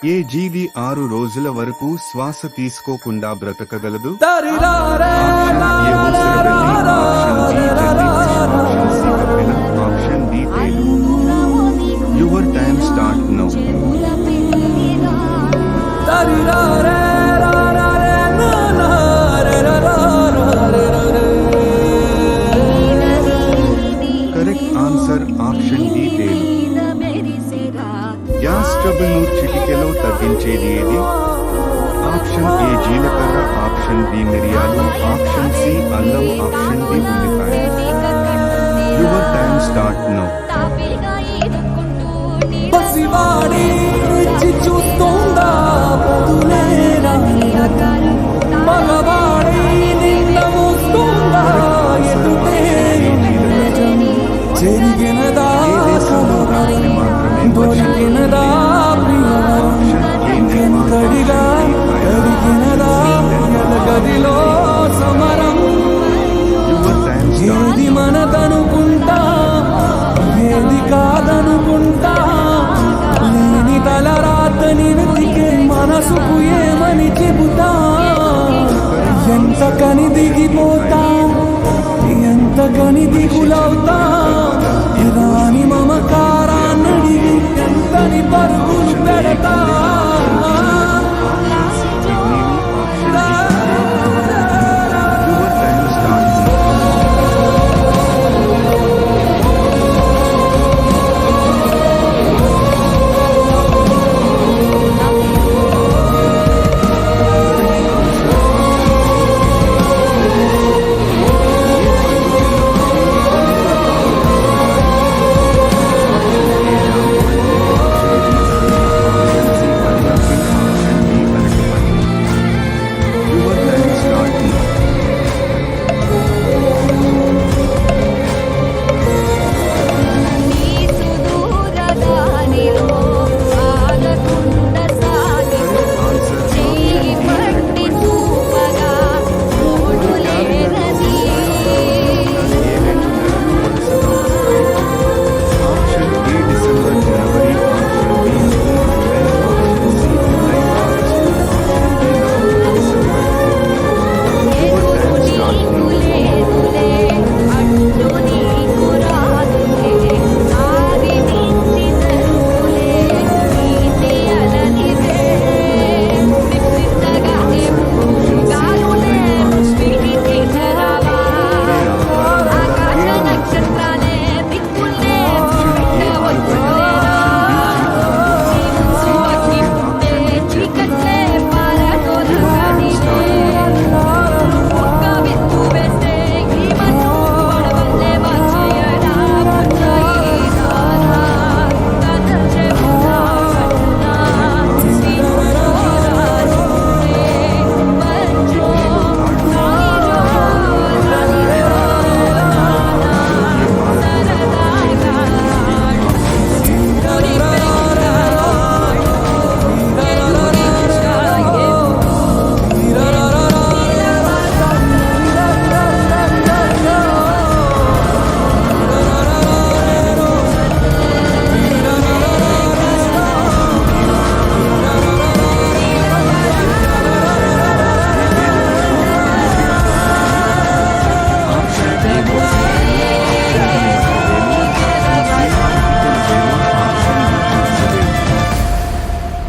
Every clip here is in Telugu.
ఏ జీవి 6 రోజుల వరకు శ్వాస తీసుకోకుండా బ్రతకగలదు? ఆప్షన్ ఏ ఊసరవెల్లి, option B jellyfish, option C కపిల, ఆప్షన్ డి తేలు. Your time start now. Correct answer option D తేలు. గ్యాస్ ట్రబుల్ ను చిటికెలో తగ్గించేది ఏది? ఆప్షన్ ఏ జీలకర్ర, ఆప్షన్ బి మిరియాలు, ఆప్షన్ సి అల్లం, ఆప్షన్ డి ఉల్లిపాయ. Your time start now. గదిలో సమరం ఏది మనదనుకుంటా ఏది కాదనుకుంటా లేని తలరాతని వెతికే మనసుకు ఏమని చెబుతా ఎంత కని దిగిపోతా ఎంత కని దిగులవుతా రాని మమకారాన్నడిగి ఎంతని పరుగులు పెడతా.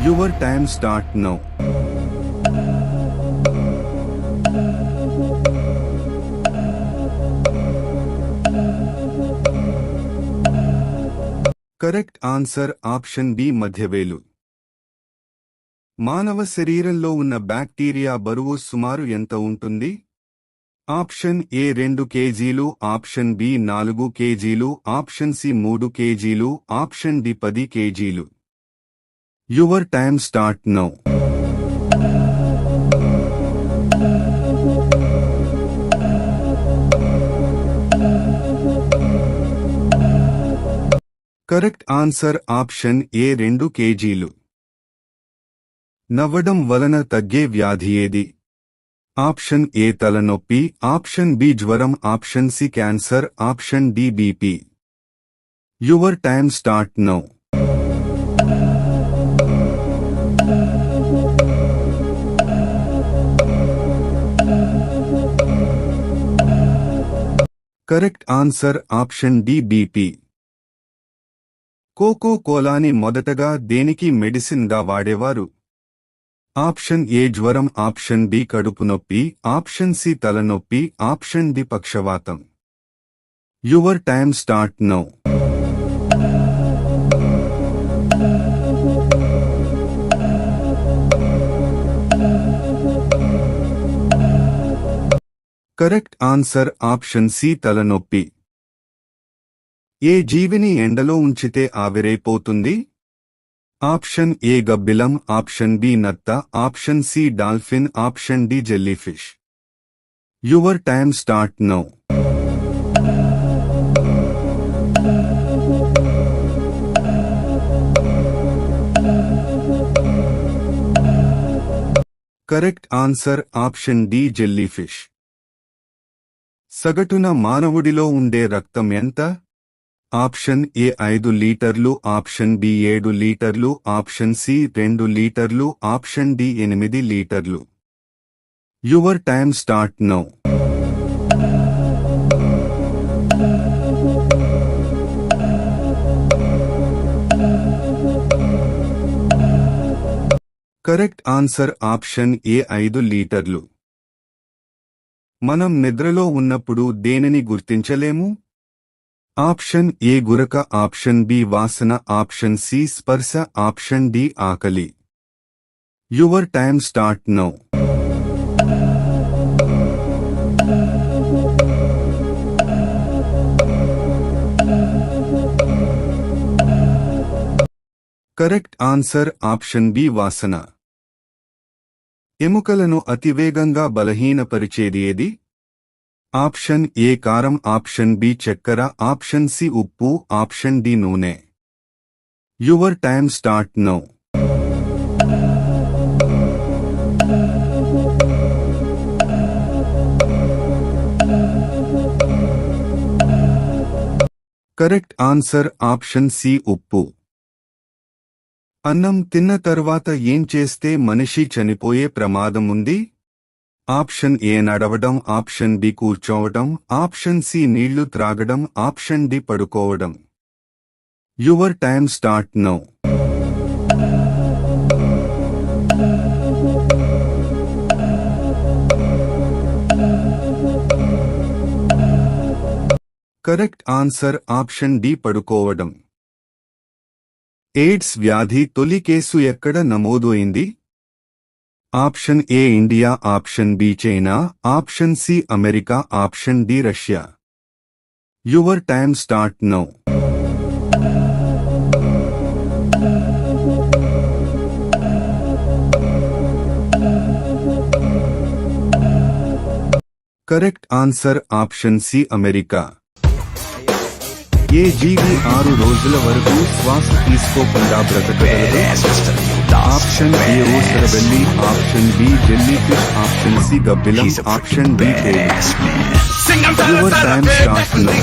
Your time start now. Correct answer option B మధ్యవేలు. మానవ శరీరంలో ఉన్న బ్యాక్టీరియా బరువు సుమారు ఎంత ఉంటుంది? ఆప్షన్ ఏ 2 కేజీలు, ఆప్షన్ బి 4 కేజీలు, ఆప్షన్ సి 3 కేజీలు, ఆప్షన్ డి 10 కేజీలు. Your time start now. Correct answer option A 2 కేజీలు. నవ్వడం వలన తగ్గే వ్యాధి ఏది? ఆప్షన్ ఏ తలనొప్పి, ఆప్షన్ బి జ్వరం, option C cancer, option D BP. Your time start now. Correct answer option D BP. కోకో కోలాని మొదటగా దేనికి మెడిసిన్ గా వాడేవారు? ఆప్షన్ ఏ జ్వరం, ఆప్షన్ బి కడుపు నొప్పి, ఆప్షన్ సి తలనొప్పి, ఆప్షన్ డి పక్షవాతం. Your time start now. Correct answer option C తలనొప్పి. ఏ జీవిని ఎండలో ఉంచితే ఆవిరైపోతుంది? ఆప్షన్ ఏ గబ్బిలం, ఆప్షన్ బి నత్త, option C dolphin, option D jellyfish. Your time start now. Correct answer option D jellyfish. సగటున మానవుడిలో ఉండే రక్తం ఎంత? ఆప్షన్ ఏ 5 లీటర్లు, ఆప్షన్ బి 7 లీటర్లు, ఆప్షన్ సి 2 లీటర్లు, ఆప్షన్ డి 8 లీటర్లు. Your time start now. Correct answer option A 5 లీటర్లు. మనం నిద్రలో ఉన్నప్పుడు దేనిని గుర్తించలేము? ఆప్షన్ ఏ గురక, ఆప్షన్ బి వాసన, ఆప్షన్ సి స్పర్శ, ఆప్షన్ డి ఆకలి. Your time start now. Correct answer option B వాసన. ఎముకలను అతివేగంగా బలహీనపరిచేది ఏది? ఆప్షన్ ఏ కారం, ఆప్షన్ బి చక్కెర, ఆప్షన్ సి ఉప్పు, ఆప్షన్ డి నూనె. Your time start now. Correct answer option C ఉప్పు. అన్నం తిన్న తర్వాత ఏం చేస్తే మనిషి చనిపోయే ప్రమాదం ఉంది? ఆప్షన్ ఏ నడవడం, ఆప్షన్ బి కూర్చోవడం, ఆప్షన్ సి నీళ్లు త్రాగడం, ఆప్షన్ డి పడుకోవడం. Your time start now. Correct answer option D పడుకోవడం. ఎయిడ్స్ వ్యాధి తొలి కేసు ఎక్కడ నమోదు అయింది? Option A India, option B China, option C America, option D Russia. Your time start now. Correct answer option C America. ఏ జీవి 6 రోజుల వరకు శ్వాస తీసుకోకుండా బ్రతకగలదు? ఆప్షన్ ఏ ఊసరవెల్లి, option B jellyfish, option C గబ్బిలం, ఆప్షన్ డి తేలు. Your time start now.